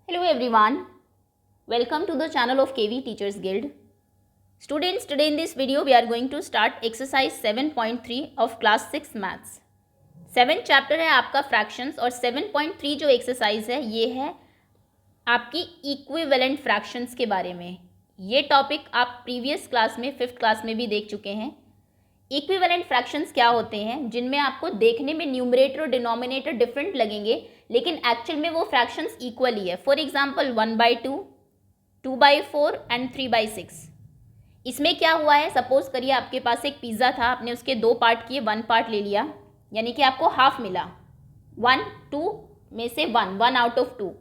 Hello everyone, welcome to the channel of KV Teachers Guild. Students, today in this video we are going to start exercise 7.3 of class 6 maths. 7th chapter है आपका fractions और 7.3 जो exercise है ये है आपकी equivalent fractions के बारे में. ये टॉपिक आप प्रीवियस क्लास में 5th क्लास में भी देख चुके हैं. इक्विवेलेंट फ्रैक्शंस क्या होते हैं जिनमें आपको देखने में न्यूमरेटर और डिनोमिनेटर डिफरेंट लगेंगे लेकिन एक्चुअल में वो फ्रैक्शंस इक्वल ही है. For example 1/2, 2/4 and 3/6. इसमें क्या हुआ है, सपोज करिए आपके पास एक पिज़्ज़ा था, आपने उसके 2 पार्ट किए, 1 पार्ट ले लिया, यानी कि आपको हाफ मिला. 1, 2 में से 1 आउट ऑफ 2.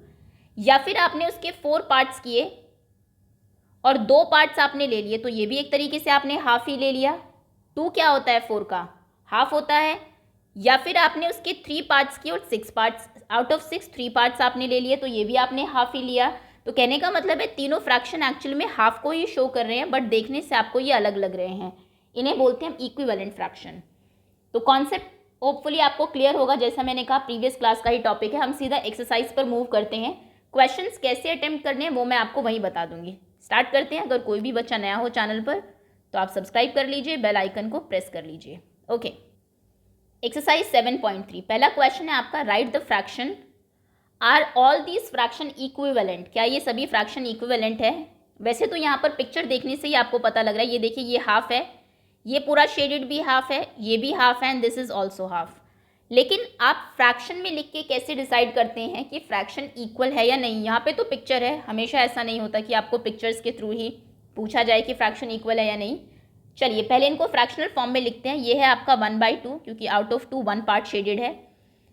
या फिर आपने उसके 4 पार्ट्स किए और 2 पार्ट्स आपने ले लिए, तो ये भी एक तरीके से आपने हाफ ही ले लिया. 2 क्या होता है, 4 का हाफ होता है. या फिर आपने उसके 3 पार्ट्स किए और 6 पार्ट्स, आउट ऑफ 6 3 पार्ट्स आपने ले लिए, तो ये भी आपने हाफ ही लिया. तो कहने का मतलब है तीनों फ्रैक्शन एक्चुअल में हाफ को ही शो कर रहे हैं, बट देखने से आपको ये अलग लग रहे हैं. इन्हें बोलते हैं हम इक्विवेलेंट फ्रैक्शन. तो कॉन्सेप्ट होपफुली आपको क्लियर होगा. जैसा मैंने कहा प्रीवियस क्लास का ही टॉपिक है. हम सीधा एक्सरसाइज पर मूव करते हैं. क्वेश्चंस कैसे अटेम्प्ट करने हैं वो मैं आपको वहीं बता दूंगी. स्टार्ट करते हैं. अगर कोई भी बच्चा नया हो चैनल पर तो आप सब्सक्राइब कर लीजिए, बेल आइकन को प्रेस कर लीजिए. ओके, एक्सरसाइज 7.3 पहला क्वेश्चन है आपका. Write the fraction. Are all these fraction equivalent. क्या ये सभी फ्रैक्शन इक्विवेलेंट है? वैसे तो यहाँ पर पिक्चर देखने से ही आपको पता लग रहा है. ये देखिए, ये हाफ है, ये पूरा शेडेड भी हाफ है, ये भी हाफ है and this is also half. लेकिन आप फ्रैक्शन में लिख के कैसे डिसाइड करते हैं कि फ्रैक्शन इक्वल है या नहीं? यहाँ पे तो पिक्चर है. हमेशा ऐसा नहीं होता कि आपको पिक्चर्स के थ्रू ही पूछा जाए कि फ्रैक्शन इक्वल है या नहीं. चलिए पहले इनको फ्रैक्शनल फॉर्म में लिखते हैं. ये है आपका 1/2, क्योंकि आउट ऑफ 2 1 पार्ट शेडेड है.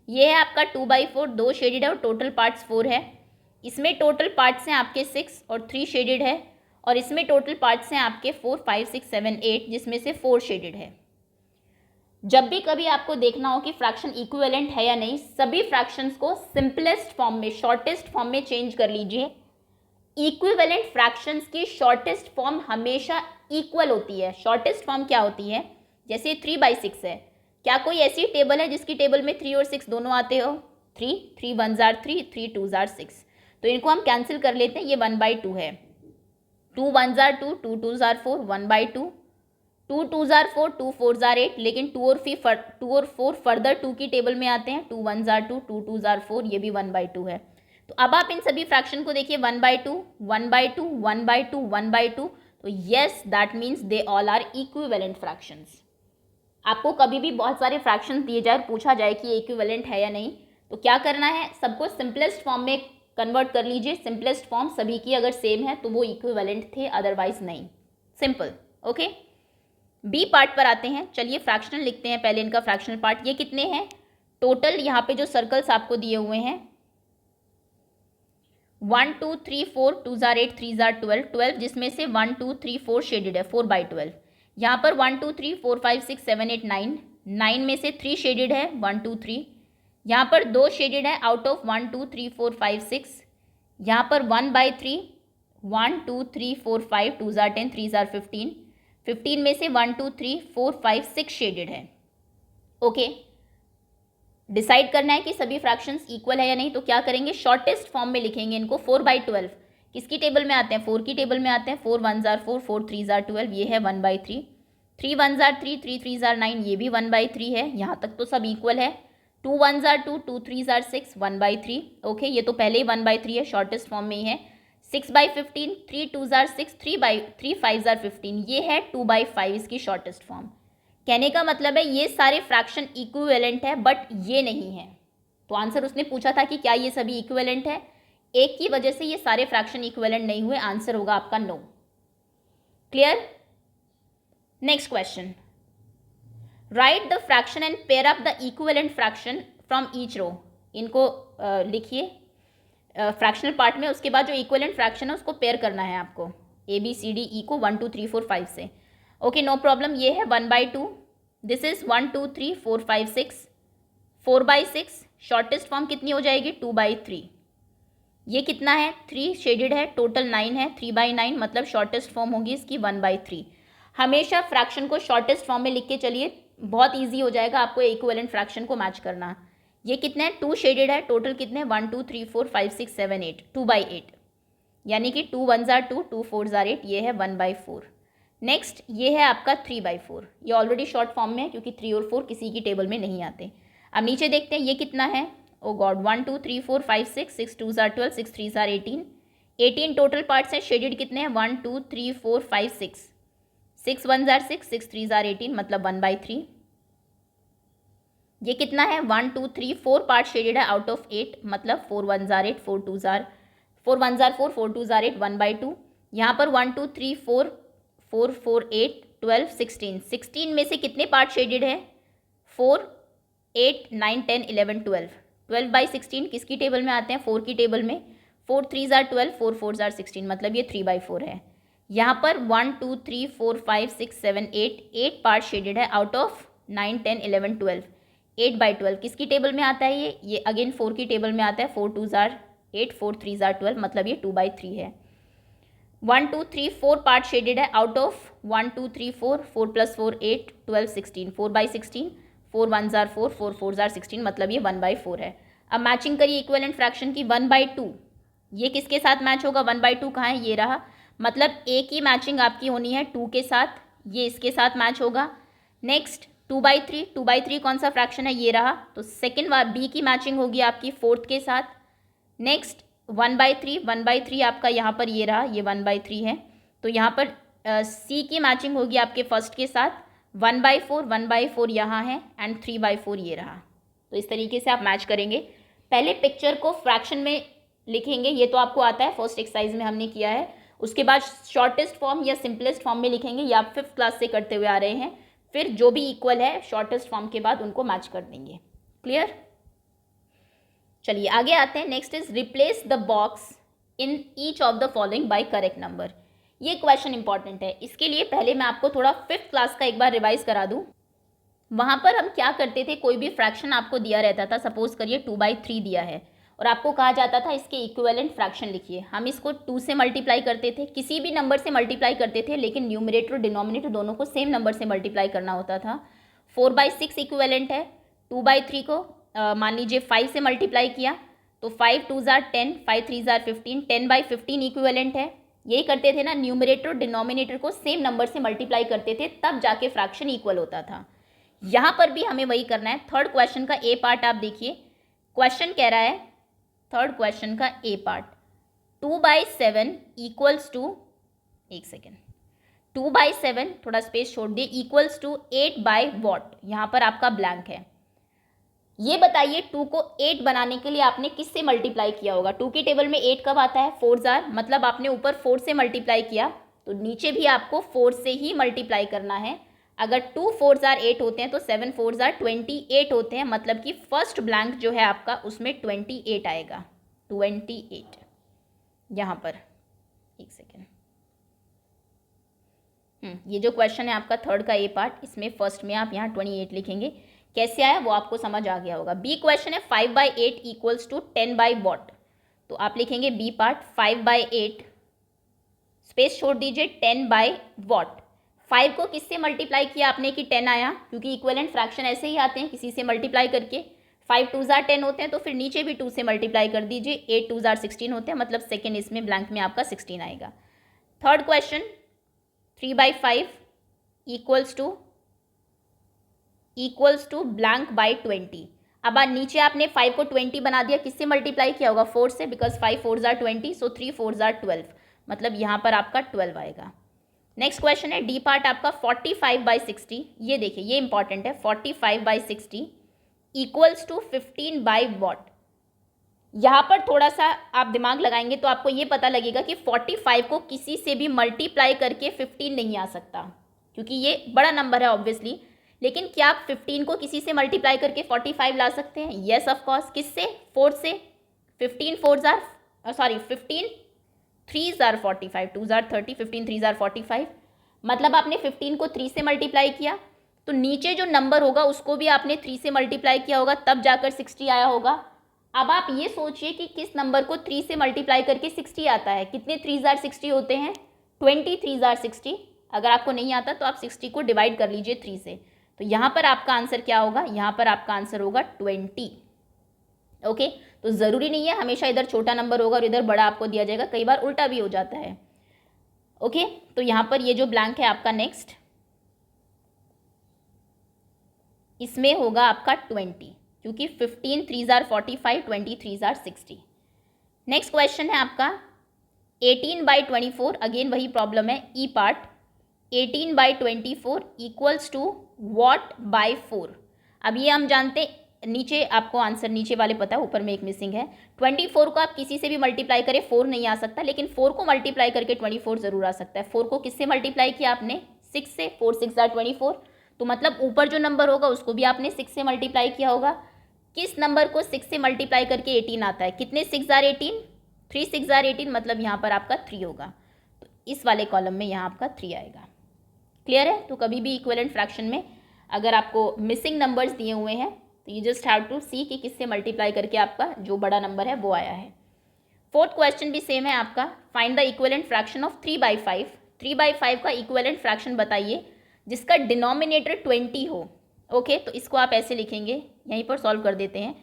ये है आपका 2/4, 2 शेडेड है और टोटल पार्ट्स 4 है. इसमें टोटल पार्ट्स हैं आपके 6 और 3 शेडेड है. और इसमें टोटल पार्ट्स हैं आपके 4, 5, 6, 7, 8, जिसमें से 4 शेडेड है. जब भी कभी आपको देखना हो कि फ्रैक्शन इक्विवेलेंट है या नहीं, सभी फ्रैक्शंस को सिंपलेस्ट फॉर्म में, शॉर्टेस्ट फॉर्म में चेंज कर लीजिए. इक्विवेलेंट फ्रैक्शंस की शॉर्टेस्ट फॉर्म हमेशा इक्वल होती है. शॉर्टेस्ट फॉर्म क्या होती है? जैसे 3/6 है. क्या कोई ऐसी टेबल है जिसकी टेबल में 3 और 6 दोनों आते हो? 3 1s are 3, 3 2s are 6. तो इनको हम कैंसिल कर लेते हैं. ये 1/2 है. 2 1s are 2, 2 2s are 4, 1/2. 2 2s are 4, 2 4s are 8. लेकिन 2 और 4 फर्दर 2 की टेबल में आते हैं. 2 1s are 2, 2 2s are 4, ये भी 1/2 है. तो अब आप इन सभी फ्रैक्शन को देखिए, 1/2, 1/2, 1/2, 1/2. तो yes, that means they all are equivalent fractions. आपको कभी भी बहुत सारे फ्रैक्शंस दिए जाए और पूछा जाए कि ये इक्विवेलेंट है या नहीं, तो क्या करना है, सबको सिंपलेस्ट फॉर्म में कन्वर्ट कर लीजिए. सिंपलेस्ट फॉर्म सभी की अगर सेम है तो वो इक्विवेलेंट थे, अदरवाइज नहीं. सिंपल. ओके, बी पार्ट पर आते हैं. चलिए फ्रैक्शनल लिखते हैं पहले. इनका फ्रैक्शनल पार्ट ये कितने हैं टोटल? यहाँ पे जो सर्कल्स आपको दिए हुए हैं 1 2 3 4, 2s are 8, 3s are 12, 12 जिसमें से 1 2 3 4 शेडेड है, 4/12. यहाँ पर 1 2 3 4 5 6 7 8 9, 9 में से 3 शेडेड है, 1 2 3. यहाँ पर 2 शेडेड है आउट ऑफ 1 2 3 4 5 6. यहाँ पर 1/3, 1 2 3 4 5, 2s are 10, 3s are 15. 15 में से 1 2 3 4 5 6 शेडेड है. ओके, डिसाइड करना है कि सभी फ्रैक्शंस इक्वल है या नहीं. तो क्या करेंगे, शॉर्टेस्ट फॉर्म में लिखेंगे इनको. 4/12 किसकी टेबल में आते हैं? 4 की टेबल में आते हैं. 4 1s are 4, 4 3s are 12, ये है 1/3. 3 1s are 3, 3 3s are 9, ये भी 1/3 है. यहाँ तक तो सब इक्वल है. 2 1s are 2, 2 3s are 6, 1/3. Okay, ये तो पहले ही 1/3 है, शॉर्टेस्ट फॉर्म में ही है. 6/15, 3 2s are 6, 3 5s are 15, ये है 2/5 इसकी शॉर्टेस्ट फॉर्म. कहने का मतलब है ये सारे फ्रैक्शन इक्विवेलेंट है, बट ये नहीं है. तो आंसर उसने पूछा था कि क्या ये सभी इक्विवेलेंट है. एक की वजह से ये सारे फ्रैक्शन इक्विवेलेंट नहीं हुए. आंसर होगा आपका no. Clear? Next question. Write the fraction and pair up the equivalent fraction from each row. इनको लिखिए फ्रैक्शनल पार्ट में. उसके बाद जो इक्विवेलेंट फ्रैक्शन है उसको पेयर करना है आपको. ABCDE को 1 2 3 4 5 से. Okay, no problem. ये है 1/2, दिस इज 1 2 3 4 5 6, 4/6. शॉर्टेस्ट फॉर्म कितनी हो जाएगी? 2/3. ये कितना है? 3 शेडेड है, टोटल 9 है. 3/9 मतलब शॉर्टेस्ट फॉर्म होगी इसकी 1/3. हमेशा फ्रैक्शन को शॉर्टेस्ट फॉर्म में लिख के चलिए, बहुत ईजी हो जाएगा आपको इक्विवेलेंट फ्रैक्शन को मैच करना. ये कितने हैं, 2 शेडेड है, टोटल कितने हैं 1 2 3 4 5 6 7 8, 2/8, यानी कि 2 1s are 2, 2 4s are 8, ये है 1/4। नेक्स्ट ये है आपका 3/4, ये ऑलरेडी शॉर्ट फॉर्म में है क्योंकि 3 और 4 किसी की टेबल में नहीं आते। अब नीचे देखते हैं ये कितना है, ओ God 1 2 3 4 5 6, 6 2s are 12, 6 3s are 18, 18 total parts हैं, शेडेड कितने हैं 1 2 3 4 5 6, 6 1s are 6, 6 3s are 18, मतलब 1/3। ये कितना है 1 2 3 4 पार्ट शेडेड है आउट ऑफ 8, मतलब 4 1s are 8, 4 2s are 4 1s are 4, 4 2s are 8, 1/2। यहाँ पर 1 2 3 4 4 4 8 12 16, 16 में से कितने पार्ट शेडेड है 4 8 9 10 11 12, 12/16 किसकी टेबल में आते हैं 4 की टेबल में, 4 3s are 12, 4 4s are 16, मतलब ये 3/4 है। यहाँ पर 1 2 3 4 5 6 7 8, 8 पार्ट शेडेड है आउट ऑफ 9 10 11 12, 8/12 किसकी टेबल में आता है ये अगेन 4 की टेबल में आता है, 4 2s are 8, 4 3s are 12, मतलब ये 2/3 है। 1 2 3 4 पार्ट शेडेड है out of 1 2 3 4, 4 + 4 8 12 16, 4/16, 4 1s are 4, 4 4s are 16, मतलब ये 1/4 है। अब मैचिंग करिए इक्विवेलेंट फ्रैक्शन की, 1/2 ये किसके साथ मैच होगा, 1/2 कहाँ है, ये रहा, मतलब एक ही मैचिंग आपकी होनी है 2 के साथ, ये इसके साथ मैच होगा। नेक्स्ट 2/3, 2/3 कौन सा फ्रैक्शन है, ये रहा, तो सेकेंड बी की मैचिंग होगी आपकी 4th के साथ। नेक्स्ट 1/3, 1/3 आपका यहाँ पर ये रहा, ये 1/3 है, तो यहाँ पर सी की मैचिंग होगी आपके फर्स्ट के साथ, 1/4, 1/4 यहाँ है एंड 3/4 ये रहा। तो इस तरीके से आप मैच करेंगे। पहले पिक्चर को फ्रैक्शन में लिखेंगे, ये तो आपको आता है, फर्स्ट एक्सरसाइज में हमने किया है। उसके बाद शॉर्टेस्ट फॉर्म या सिंपलेस्ट फॉर्म में लिखेंगे, ये आप 5th क्लास से करते हुए आ रहे हैं। फिर जो भी इक्वल है शॉर्टेस्ट फॉर्म के बाद उनको मैच कर देंगे। क्लियर? चलिए आगे आते हैं। Next is replace the box in each of the following bye correct number. ये क्वेश्चन इंपॉर्टेंट है, इसके लिए पहले मैं आपको थोड़ा 5th क्लास का एक बार रिवाइज करा दूं। वहाँ पर हम क्या करते थे, कोई भी फ्रैक्शन आपको दिया रहता था, सपोज करिए 2/3 दिया है और आपको कहा जाता था इसके इक्विवेलेंट फ्रैक्शन लिखिए। हम इसको 2 से मल्टीप्लाई करते थे, किसी भी नंबर से मल्टीप्लाई करते थे, लेकिन न्यूमरेटर और डिनोमिनेटर दोनों को सेम नंबर से मल्टीप्लाई करना होता था। 4/6 इक्विवेलेंट है, 2/3 को मान लीजिए 5 से मल्टीप्लाई किया तो 5 2s are 10, 5 3s are 15, 10/15 equivalent है। यही करते थे ना, न्यूमरेटर और डिनोमिनेटर को सेम नंबर से मल्टीप्लाई करते थे, तब जाके फ्रैक्शन इक्वल होता था। यहाँ पर भी हमें वही करना है। थर्ड क्वेश्चन का ए पार्ट आप देखिए, क्वेश्चन कह रहा है, थर्ड क्वेश्चन का ए पार्ट 2/7 इक्वल्स टू, एक सेकेंड, 2/7 थोड़ा स्पेस छोड़ दिए, इक्वल्स टू 8/what। यहाँ पर आपका ब्लैंक है। ये बताइए 2 को 8 बनाने के लिए आपने किससे मल्टीप्लाई किया होगा। 2 की टेबल में 8 कब आता है, 4s are, मतलब आपने ऊपर 4 से मल्टीप्लाई किया तो नीचे भी आपको 4 से ही मल्टीप्लाई करना है। अगर 2 4s are 8 होते हैं तो 7 4s are 28 होते हैं, मतलब कि फर्स्ट ब्लैंक जो है आपका उसमें 28 आएगा, 28 यहाँ पर। एक सेकेंड, ये जो क्वेश्चन है आपका थर्ड का ए पार्ट, इसमें फर्स्ट में आप यहाँ 28 लिखेंगे। कैसे आया वो आपको समझ आ गया होगा। बी क्वेश्चन है 5/8 इक्वल्स टू 10/what, तो आप लिखेंगे बी पार्ट 5/8 स्पेस छोड़ दीजिए 10/what। 5 को किससे मल्टीप्लाई किया आपने कि 10 आया, क्योंकि इक्विवेलेंट फ्रैक्शन ऐसे ही आते हैं किसी से मल्टीप्लाई करके। 5 2s are 10 होते हैं तो फिर नीचे भी 2 से मल्टीप्लाई कर दीजिए, 8 2s are 16 होते हैं, मतलब सेकेंड इसमें ब्लैंक में आपका 16 आएगा। Third question 3/5 equals to blank by 20। अब नीचे आपने 5 को 20 बना दिया, किससे मल्टीप्लाई किया होगा, 4 से, because 5 4s are 20, so 3 4s are 12, मतलब यहाँ पर आपका 12 आएगा। नेक्स्ट क्वेश्चन है डी पार्ट आपका 45/60। ये देखिए ये इंपॉर्टेंट है, 45/60 इक्वल्स टू 15/what। यहाँ पर थोड़ा सा आप दिमाग लगाएंगे तो आपको ये पता लगेगा कि 45 को किसी से भी मल्टीप्लाई करके 15 नहीं आ सकता, क्योंकि ये बड़ा नंबर है ऑब्वियसली। लेकिन क्या आप 15 को किसी से मल्टीप्लाई करके 45 ला सकते हैं? Yes of course. किससे? 4 से। 15 3s are 45, 2s are 30, 15 3s are 45, मतलब आपने 15 को 3 से मल्टीप्लाई किया तो नीचे जो नंबर होगा उसको भी आपने 3 से मल्टीप्लाई किया होगा, तब जाकर 60 आया होगा। अब आप ये सोचिए कि किस नंबर को 3 से मल्टीप्लाई करके 60 आता है। कितने 3s are 60 होते हैं? 20 3s are 60। अगर आपको नहीं आता तो आप 60 को डिवाइड कर लीजिए 3 से, तो यहाँ पर आपका आंसर क्या होगा, यहाँ पर आपका आंसर होगा 20। ओके, तो ज़रूरी नहीं है हमेशा इधर छोटा नंबर होगा और इधर बड़ा आपको दिया जाएगा, कई बार उल्टा भी हो जाता है। ओके, तो यहाँ पर ये जो ब्लैंक है आपका नेक्स्ट, इसमें होगा आपका 20, क्योंकि 15 3 जार 45, 20 3 जार 60। नेक्स्ट क्वेश्चन है आपका 18/24, अगेन वही प्रॉब्लम है, E part. 18/24 equals to what by 4। अब ये हम जानते, नीचे आपको आंसर नीचे वाले पता है, ऊपर में एक मिसिंग है। 24 को आप किसी से भी मल्टीप्लाई करें 4 नहीं आ सकता, लेकिन 4 को मल्टीप्लाई करके 24 जरूर आ सकता है। 4 को किससे मल्टीप्लाई किया आपने? 6 से। 4 6 जार 24, तो मतलब ऊपर जो नंबर होगा उसको भी आपने 6 से मल्टीप्लाई किया होगा। किस नंबर को 6 से मल्टीप्लाई करके 18 आता है? कितने 6 जार 18? 3 6 जार 18, मतलब यहाँ पर आपका 3 होगा, तो इस वाले कॉलम में यहाँ आपका 3 आएगा। क्लियर है? तो कभी भी इक्विवेलेंट फ्रैक्शन में अगर आपको मिसिंग नंबर्स दिए हुए हैं तो यू जस्ट हैव टू सी कि किससे मल्टीप्लाई करके आपका जो बड़ा नंबर है वो आया है। फोर्थ क्वेश्चन भी सेम है आपका, find the equivalent fraction of 3/5। 3/5 का इक्विवेलेंट फ्रैक्शन बताइए जिसका डिनोमिनेटर 20 हो। ओके, तो इसको आप ऐसे लिखेंगे, यहीं पर सॉल्व कर देते हैं।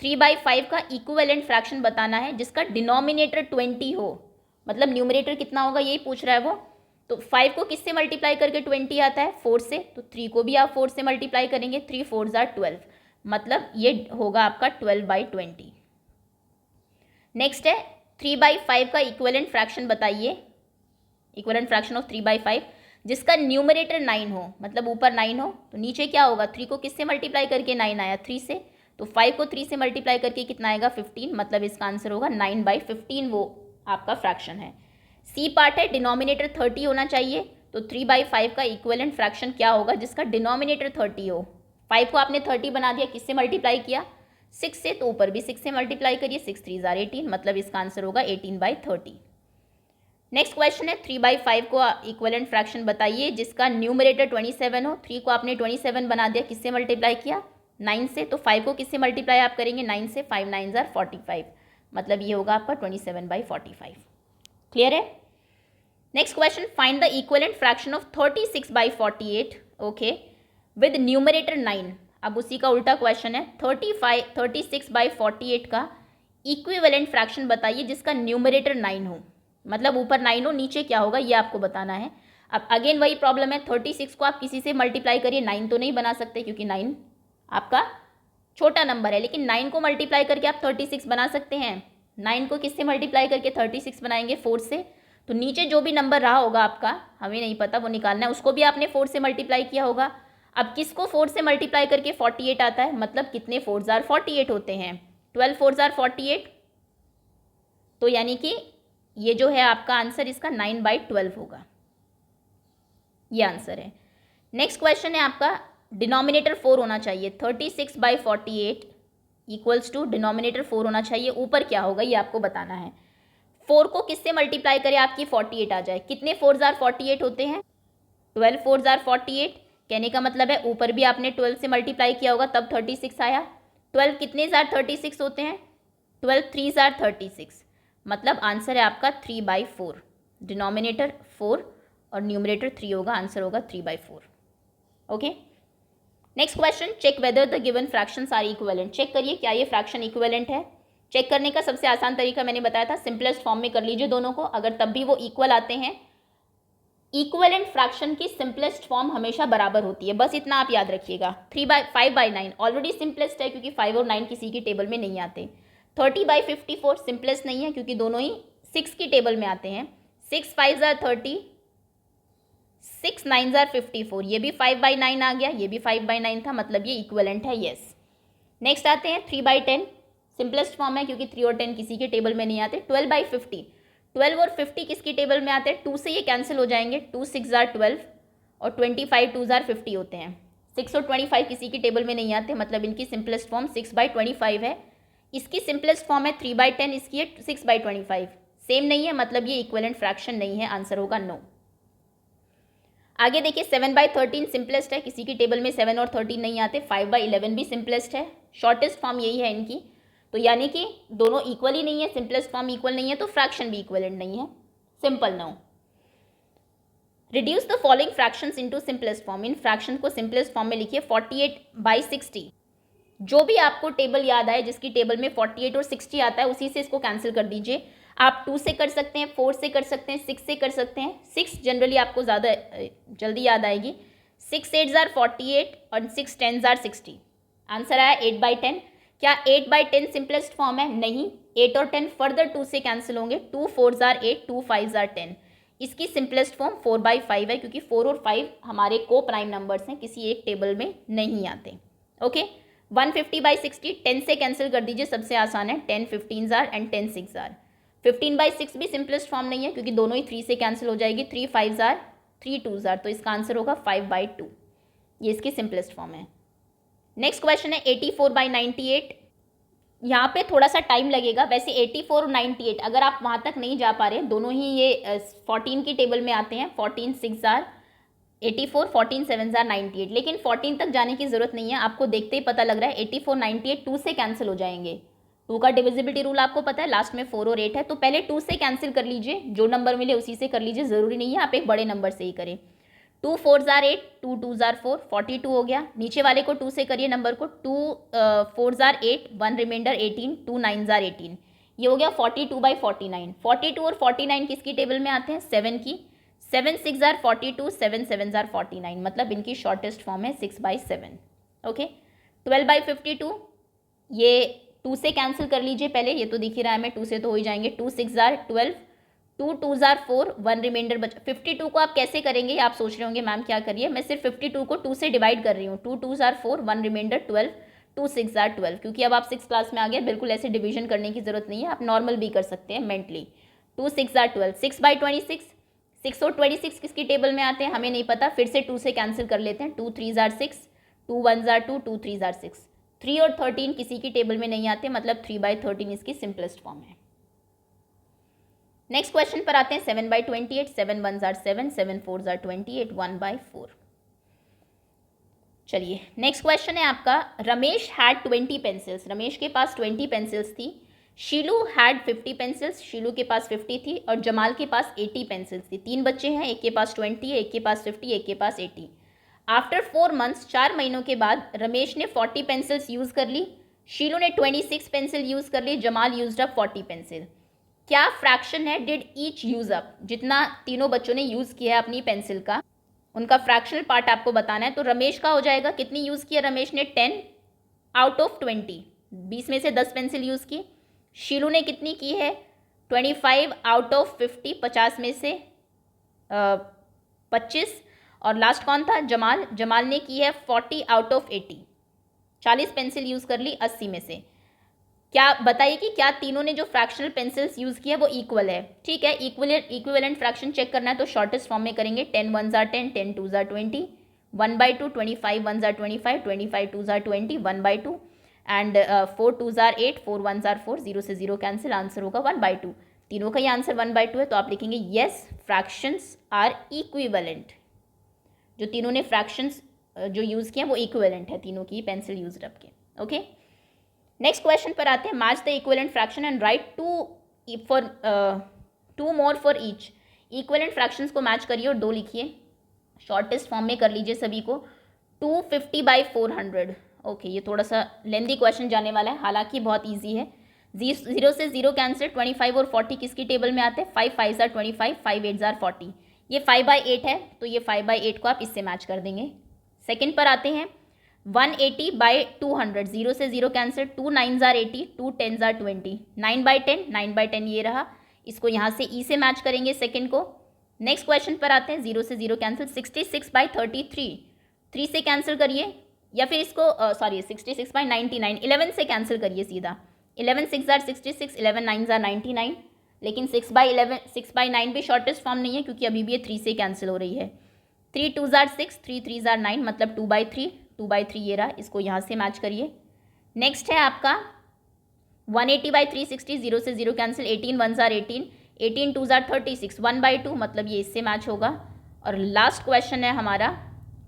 3/5 का इक्विवेलेंट फ्रैक्शन बताना है जिसका डिनोमिनेटर 20 हो, मतलब न्यूमरेटर कितना होगा यही पूछ रहा है वो। तो 5 को किससे मल्टीप्लाई करके 20 आता है? 4 से, तो 3 को भी आप 4 से मल्टीप्लाई करेंगे, 3 4 जार 12, मतलब ये होगा आपका 12/20। नेक्स्ट है 3/5 का इक्विवेलेंट फ्रैक्शन बताइए, इक्विवेलेंट फ्रैक्शन ऑफ 3/5 जिसका न्यूमरेटर 9 हो, मतलब ऊपर 9 हो, तो नीचे क्या होगा? 3 को किससे मल्टीप्लाई करके 9 आया? 3 से, तो 5 को 3 से मल्टीप्लाई करके कितना आएगा? 15, मतलब इसका आंसर होगा 9/15, वो आपका फ्रैक्शन है। सी पार्ट है, डिनोमिनेटर 30 होना चाहिए, तो 3/5 का इक्विवेलेंट फ्रैक्शन क्या होगा जिसका डिनोमिनेटर 30 हो? 5 को आपने 30 बना दिया, किससे मल्टीप्लाई किया? 6 से, तो ऊपर भी 6 से मल्टीप्लाई करिए, 6 3 जार 18, मतलब इसका आंसर होगा 18/30। नेक्स्ट क्वेश्चन है 3/5 को इक्विवेलेंट फ्रैक्शन बताइए जिसका न्यूमरेटर 27 हो। 3 को आपने 27 बना दिया, किससे मल्टीप्लाई किया? 9 से, तो 5 को किससे मल्टीप्लाई आप करेंगे? 9 से, 5 9 जार 45, मतलब ये होगा आपका 27/45। क्लियर है? Next question, find the equivalent fraction of 36/48, okay, with numerator 9। अब उसी का उल्टा क्वेश्चन है, 36/48 का इक्विवेलेंट फ्रैक्शन बताइए जिसका न्यूमरेटर 9 हो, मतलब ऊपर 9 हो, नीचे क्या होगा ये आपको बताना है। अब अगेन वही प्रॉब्लम है, 36 को आप किसी से मल्टीप्लाई करिए, 9 तो नहीं बना सकते क्योंकि 9 आपका छोटा नंबर है, लेकिन 9 को मल्टीप्लाई करके आप 36 बना सकते हैं। 9 को किससे मल्टीप्लाई करके 36 बनाएंगे? 4 से, तो नीचे जो भी नंबर रहा होगा आपका, हमें नहीं पता, वो निकालना है, उसको भी आपने 4 से मल्टीप्लाई किया होगा। अब किसको 4 से मल्टीप्लाई करके 48 आता है, मतलब कितने 4 जार 48 होते हैं? 12 4 जार 48, तो यानी कि ये जो है आपका आंसर इसका 9/12 होगा, ये आंसर है। नेक्स्ट क्वेश्चन है आपका, डिनोमिनेटर 4 होना चाहिए, 36/48 इक्वल्स टू डिनोमिनेटर 4 होना चाहिए, ऊपर क्या होगा ये आपको बताना है। 4 को किससे मल्टीप्लाई करें आपकी 48 आ जाए? कितने 4 जार 48 होते हैं? 12 4 जार 48, कहने का मतलब है ऊपर भी आपने 12 से मल्टीप्लाई किया होगा तब 36 आया। 12 कितने जार 36 होते हैं? 12 3 जार 36, मतलब आंसर है आपका 3/4। डिनोमिनेटर 4 और न्यूमरेटर 3 होगा, आंसर होगा 3/4। Okay, next question, check whether the given fractions are equivalent. Check करिए क्या ये फ्रैक्शन इक्विवेलेंट है। चेक करने का सबसे आसान तरीका मैंने बताया था, सिंपलेस्ट फॉर्म में कर लीजिए दोनों को, अगर तब भी वो इक्वल आते हैं। इक्विवेलेंट फ्रैक्शन की सिंपलेस्ट फॉर्म हमेशा बराबर होती है, बस इतना आप याद रखिएगा। 5/9 ऑलरेडी सिंपलेस्ट है क्योंकि 5 और 9 किसी की टेबल में नहीं आते। 30/54 सिंपलेस्ट नहीं है क्योंकि दोनों ही 6 की टेबल में आते हैं। 6 5 जार 30, 6 9 जार 54, ये भी 5/9 आ गया, ये भी 5/9 था, मतलब ये इक्विवेलेंट है, यस। नेक्स्ट आते हैं 3/10, सिंपलेस्ट फॉर्म है क्योंकि 3 और 10 किसी के टेबल में नहीं आते। 12/50, 12 और 50 किसकी टेबल में आते हैं? 2 से ये कैंसिल हो जाएंगे, 2 6 जार 12 और 25 2 जार 50 होते हैं। 6 और 25 किसी की टेबल में नहीं आते, मतलब इनकी सिंपलेस्ट फॉर्म 6/25 है। इसकी सिंपलेस्ट फॉर्म है 3/10, इसकी है 6/25, सेम नहीं है, मतलब ये इक्विवेलेंट फ्रैक्शन नहीं है, आंसर होगा नो। आगे देखिए 7/13 सिंपलेस्ट है, किसी की टेबल में 7 और 13 नहीं आते। 5/11 भी सिंपलेस्ट है, शॉर्टेस्ट फॉर्म यही है इनकी, तो यानी कि दोनों इक्वल ही नहीं है, सिंपलेस्ट फॉर्म इक्वल नहीं है तो फ्रैक्शन भी इक्विवेलेंट नहीं है, simple no. Reduce the following fractions into simplest form, इन फ्रैक्शन को सिंपलेस्ट फॉर्म में लिखिए। 48/60 जो भी आपको टेबल याद आए, जिसकी टेबल में 48 और 60 आता है, उसी से इसको कैंसिल कर दीजिए। आप 2 से कर सकते हैं, 4 से कर सकते हैं, 6 से कर सकते हैं। 6 जनरली आपको ज़्यादा जल्दी याद आएगी। 6 8s are 48 और 6 10s are 60। आंसर आया 8/10। क्या 8/10 सिंपलेस्ट फॉर्म है? नहीं। 8 और 10 फर्दर 2 से कैंसिल होंगे। 2 4s are 8, 2 5s are 10। इसकी सिंपलेस्ट फॉर्म 4/5 है, क्योंकि 4 और 5 हमारे को प्राइम नंबर्स हैं, किसी एक टेबल में नहीं आते। ओके। 150/60 10 से कैंसिल कर दीजिए, सबसे आसान है। 10 15s are and 10 6s are। 15/6 भी सिंपलेस्ट फॉर्म नहीं है, क्योंकि दोनों ही 3 से कैंसिल हो जाएगी। 3 5s are 3 2s are, तो इसका आंसर होगा 5/2। ये इसकी सिंपलेस्ट फॉर्म है। नेक्स्ट क्वेश्चन है 84/98। यहाँ पे थोड़ा सा टाइम लगेगा। वैसे 84 और 98 अगर आप वहाँ तक नहीं जा पा रहे हैं, दोनों ही ये 14 की टेबल में आते हैं। 14 6s are 84, 14 7s are 98, लेकिन 14 तक जाने की ज़रूरत नहीं है। आपको देखते ही पता लग रहा है 84 98 2 से कैंसिल हो जाएंगे। 2 का डिविजिबिलिटी रूल आपको पता है, लास्ट में 4 और 8 है, तो पहले 2 से कैंसिल कर लीजिए। जो नंबर मिले उसी से कर लीजिए, ज़रूरी नहीं है आप एक बड़े नंबर से ही करें। 2 4s are 8, 2 2s are 4, 42 हो गया। नीचे वाले को 2 से करिए नंबर को। 2 4s are 8, 1 reminder 18, 2 9s are 18। ये हो गया 42/49। 42 और 49 किसकी टेबल में आते हैं? 7 की। 7 6s are 42, 7 7s are 49, मतलब इनकी शॉर्टेस्ट फॉर्म है 6/7। ओके। 12/52 ये 2 से कैंसिल कर लीजिए पहले, ये तो दिख ही रहा है हमें, 2 से तो हो ही जाएंगे। 2 6s are 12, 2 2s are 4, 1 reminder बचा। 52 को आप कैसे करेंगे आप सोच रहे होंगे मैम क्या करिए, मैं सिर्फ 52 को 2 से डिवाइड कर रही हूँ। 2 2s are 4, 1 reminder 12, 2 6s are 12, क्योंकि अब आप 6 क्लास में आ गए, बिल्कुल ऐसे डिवीजन करने की जरूरत नहीं है, आप नॉर्मल भी कर सकते हैं मेंटली। 2 6s are 12, 6/26। 6 और 26 किसकी टेबल में आते हैं हमें नहीं पता, फिर से 2 से कैंसिल कर लेते हैं। 2 3s are 6, 2 1s are 2, 2 3s are 6। 3 और 13 किसी की टेबल में नहीं आते, मतलब 3/13 इसकी सिंपलेस्ट फॉर्म है। नेक्स्ट क्वेश्चन पर आते हैं 7/28। 7 1s are 7, 7 4s are 28, 1/4। चलिए नेक्स्ट क्वेश्चन है आपका, रमेश हैड 20 पेंसिल्स। रमेश के पास 20 पेंसिल्स थी। शीलू हैड 50 पेंसिल्स। शीलू के पास 50 थी। और जमाल के पास 80 पेंसिल्स थी। 3 बच्चे हैं, एक के पास 20 है, एक के पास 50, एक के पास 80। आफ्टर 4 मंथ्स, 4 महीनों के बाद रमेश ने 40 पेंसिल्स यूज़ कर ली। शीलू ने 26 पेंसिल यूज़ कर ली। Jamal used up 40 pencil. क्या फ्रैक्शन है डिड ईच यूज़ अप? जितना तीनों बच्चों ने यूज़ किया है अपनी पेंसिल का, उनका फ्रैक्शनल पार्ट आपको बताना है। तो रमेश का हो जाएगा, कितनी यूज़ किया रमेश ने? 10 आउट ऑफ 20, 20 में से 10 पेंसिल यूज़ की। शीलू ने कितनी की है? 25 आउट ऑफ 50, 50 में से 25। और लास्ट कौन था? जमाल। जमाल ने की है 40 आउट ऑफ 80, 40 पेंसिल यूज़ कर ली 80 में से। क्या बताइए कि क्या तीनों ने जो फ्रैक्शनल पेंसिल्स यूज़ किया वो इक्वल है? ठीक है, इक्विवेलेंट फ्रैक्शन चेक करना है तो शॉर्टेस्ट फॉर्म में करेंगे। 10 1s are 10, 10 2s are 20, 1/2, 25 1s are 25, 25 2s are 20, 1/2, and 4 2s are 8, 4 1s are 4, 0 से 0 कैंसिल, आंसर होगा 1/2। तीनों का ही आंसर 1/2 है, तो आप लिखेंगे येस फ्रैक्शंस आर इक्विवेलेंट। जो तीनों ने फ्रैक्शंस जो यूज़ किए वो इक्विवेलेंट है तीनों की पेंसिल यूज रब के। ओके, नेक्स्ट क्वेश्चन पर आते हैं। Match the equivalent fraction and write two more for each. Equivalent fractions को मैच करिए और 2 लिखिए। शॉर्टेस्ट फॉर्म में कर लीजिए सभी को। 250/400। ओके, ये थोड़ा सा लेंदी क्वेश्चन जाने वाला है, हालांकि बहुत ईजी है। 0 से 0 कैंसिल। 25 और 40 किसकी टेबल में आते हैं? 5 5s are 25, 5 8s are 40। ये 5/8 है, तो ये 5/8 को आप इससे मैच कर देंगे। सेकंड पर आते हैं। 180/200। 0 से 0 cancel. 2 9s are 80, 2 10s are 20, 9/10, 9/10 ये रहा। इसको यहाँ से ई से मैच करेंगे सेकंड को। नेक्स्ट क्वेश्चन पर आते हैं। 0 से 0 कैंसिल। 66/33, 3 से कैंसिल करिए, या फिर इसको 66/99, 11 से कैंसिल करिए सीधा। 11 6s are 66, 11 9s are 99, लेकिन 6/9 भी शॉर्टेस्ट फॉर्म नहीं है, क्योंकि अभी भी ये 3 से कैंसिल हो रही है। 3 2s are 6, 3 3s are 9, मतलब 2/3, 2/3 ये रहा। इसको यहाँ से मैच करिए। नेक्स्ट है आपका 180/360। 0 से 0 cancel. 18 1s are 18, 18 2s are 36, 1/2, मतलब ये इससे मैच होगा। और लास्ट क्वेश्चन है हमारा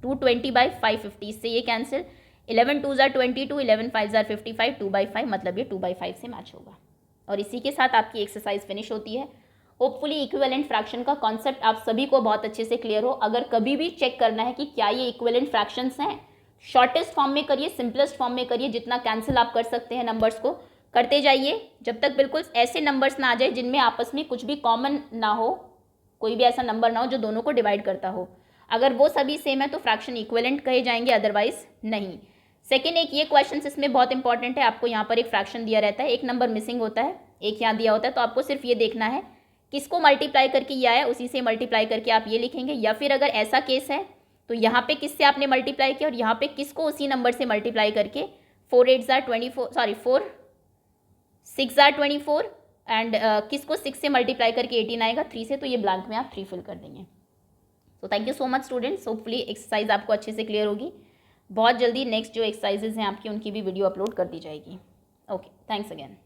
220/550, इससे ये cancel. 11 2s are 22, 11 5s are 55, 2/5, मतलब ये 2/5 से मैच होगा। और इसी के साथ आपकी एक्सरसाइज फिनिश होती है। होपफुली इक्विवेलेंट फ्रैक्शन का कॉन्सेप्ट आप सभी को बहुत अच्छे से क्लियर हो। अगर कभी भी चेक करना है कि क्या ये इक्विवेलेंट फ्रैक्शंस हैं, शॉर्टेस्ट फॉर्म में करिए, सिंपलेस्ट फॉर्म में करिए, जितना कैंसिल आप कर सकते हैं नंबर्स को करते जाइए, जब तक बिल्कुल ऐसे नंबर्स ना आ जाए जिनमें आपस में कुछ भी कॉमन ना हो, कोई भी ऐसा नंबर ना हो जो दोनों को डिवाइड करता हो। अगर वो सभी सेम है तो फ्रैक्शन इक्विवेलेंट कहे जाएंगे, अदरवाइज नहीं। सेकेंड, एक ये क्वेश्चन इसमें बहुत इंपॉर्टेंट है, आपको यहाँ पर एक फ्रैक्शन दिया रहता है, एक नंबर मिसिंग होता है, एक यहाँ दिया होता है, तो आपको सिर्फ ये देखना है किसको मल्टीप्लाई करके ये आया, उसी से मल्टीप्लाई करके आप ये लिखेंगे। या फिर अगर ऐसा केस है तो यहाँ पे किससे आपने मल्टीप्लाई किया और यहाँ पे किसको उसी नंबर से मल्टीप्लाई करके 4 8 ज़ार 24, सॉरी 4 6 ज़ार 24 एंड किसको 6 से मल्टीप्लाई करके 18 आएगा 3 से, तो ये ब्लैंक में आप 3 फिल कर देंगे। तो thank you so much students, hopefully exercise आपको अच्छे से क्लियर होगी। बहुत जल्दी नेक्स्ट जो एक्सरसाइजेज हैं आपकी उनकी भी वीडियो अपलोड कर दी जाएगी। Okay, thanks again.